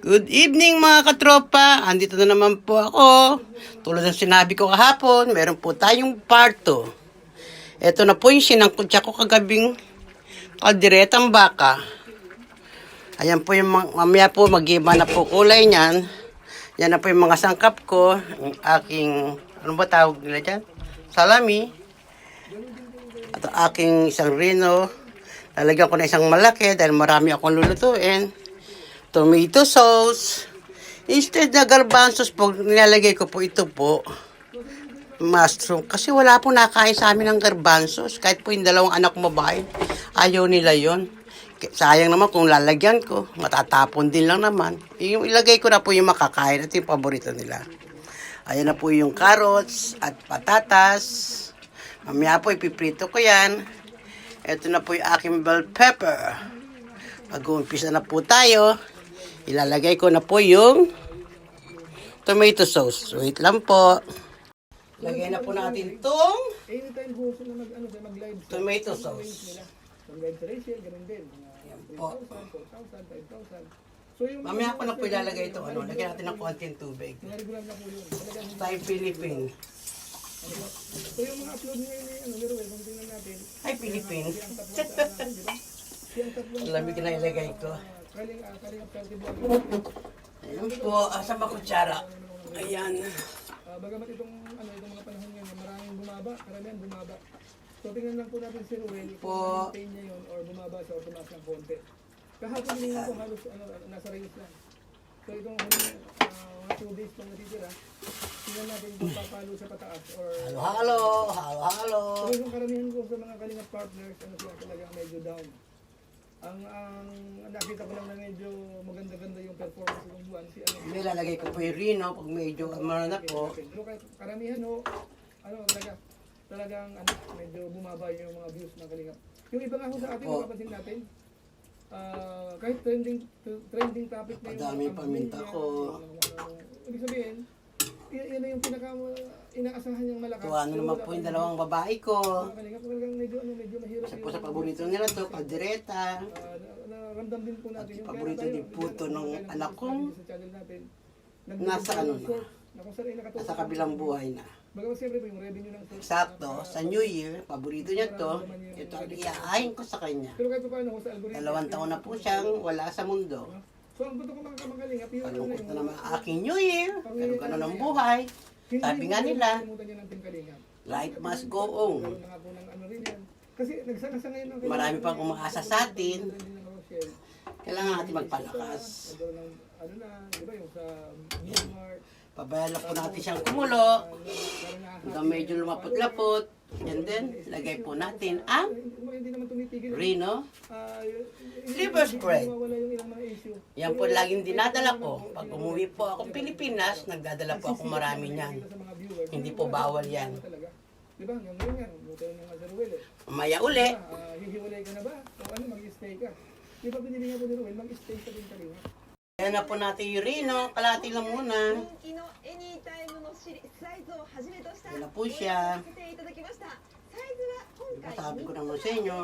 Good evening mga katropa. Andito na naman po ako. Tulad ng sinabi ko kahapon, meron po tayong part 2. Ito na po yung sinangkutsa ko kagabing kalderetang baka. Ayan po yung mamaya po mag-iba na po kulay niyan. Yan na po yung mga sangkap ko. Yung aking, ano ba tawag nila dyan? Salami. At ang aking isang rino. Lalagyan ko na isang malaki dahil marami akong lulutuin. Tomato sauce. Instead na garbanzos po, nilalagay ko po ito po. Mushroom. Kasi wala po nakain sa amin ng garbanzos. Kahit po yung dalawang anak ko babae. Ayaw nila yon. Sayang naman kung lalagyan ko. Matatapon din lang naman. Yung ilagay ko na po yung makakain. Ito yung paborito nila. Ayan na po yung carrots at patatas. Mamaya po ipiprito ko yan. Ito na po yung aking bell pepper. Mag-uumpisa na po tayo. Ilalagay ko na po yung tomato sauce. Wait lang po. Lagay na po natin itong tomato sauce. Ayan po. Mamaya ko na po ilalagay ito. Lagyan natin ng konting tubig. Tayo Philippine. So yung mga upload ngayon ni Ruel, kung tingnan natin. Ay, Philippine. Lamig na ilagay ko. Ayan po, asang kutsara. Ayan. Bagamat itong mga panahon ngayon, maraming bumaba, karamihan bumaba. So tingnan lang po natin si Ruel, kung maintain niya yun or bumaba siya or tumaas ng konti. Kahapon hindi ko halos nasa range lang. So itong mga 2 days pang natitira, tingnan natin kung papalo sa pataas or... Halo. So yung karamihan ko sa mga kalingap partners, sila talaga medyo down. Ang nakita ko lang na medyo maganda-ganda yung performance ng buwan. May lalagay ko po yung rino pag medyo amara na po. Pero kahit karamihan talagang medyo bumaba yung mga views ng kalingap. Yung iba nga ho sa atin, mapapansin natin, kahit trending topic na yung Madaming paminta ko. Ibig sabihin, yan na yung inaasahan niyang malakas. Tuwa na naman po yung dalawang babae ko. Medyo mahirap. Isa po sa paborito nila to, kaldereta. Naramdam din po natin yung paborito din po ito ng anak ko. sa channel natin. Nasa nasa kabilang buhay na. Bagamat siyempre po yung revenue ng Eksakto, sa New Year, paborito niya to. Ito ang iaahin ko sa kanya. Pero kahit paano sa algorithm. 2 taon na po siyang wala sa mundo. So ang punto ko mga kamagaling, Palungkot na naman aking New Year. Pero ganun ang buhay. Sabi nga nila, life must go on. Kasi nagsana ngayon ng Marami pang umaasa sa atin. Kailangan natin magpalakas. Di ba yung sa Walmart. Pabayaan po natin siyang kumulo. Hanggang medyo lumapot-lapot. And then, lagay po natin ang Rino liver spread. Yan po laging dinadala ko. Pag umuwi po akong Pilipinas, nagdadala po ako marami niyan. Hindi po bawal yan. Diba? Ngayon Mamaya uli. Hihiwalay ka na ba? O mag-stay ka? Di ba pinili nga po ni Ruel, mag-stay ka din kanina? Ayan na po natin yung Rino. Kalati lang muna. Ayan na po siya. Sabi ko naman sa inyo.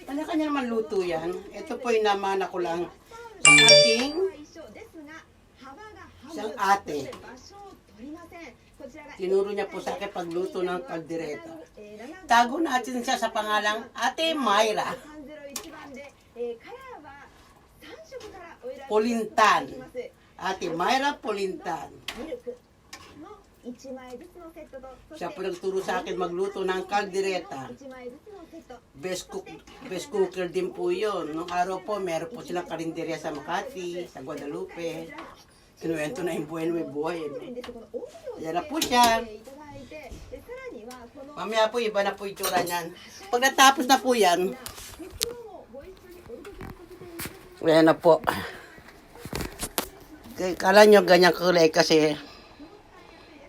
Kanya-kanya naman luto yan. Ito po yung namana ko lang sa aking isang ate. Tinuro niya po sa akin pagluto ng kaldereta. Tago natin siya sa pangalang Ate Mayra Pulintan. Ate Mayra Pulintan. Siya po nagturo sa akin magluto ng kaldereta. Best cooker din po yun. Nung araw po, meron po silang karinderya sa Makati, sa Guadalupe. Kinuwento na yung buhay na may buhay. Ayan na po siya. Mamaya po, iba na po yung tsura niyan. Pag natapos na po yan, ayan na po. Kala nyo ganyan kulay kasi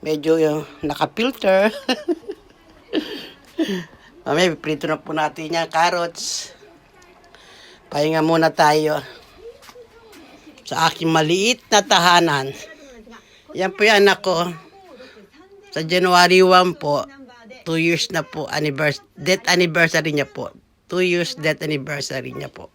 medyo yung naka-filter. Mamaya, piprito na po natin yan. Carrots. Pahinga muna tayo sa aking maliit na tahanan. Yan po yung anak ko. Sa January 1 po, 2 years na po, death anniversary niya po. 2 years death anniversary niya po.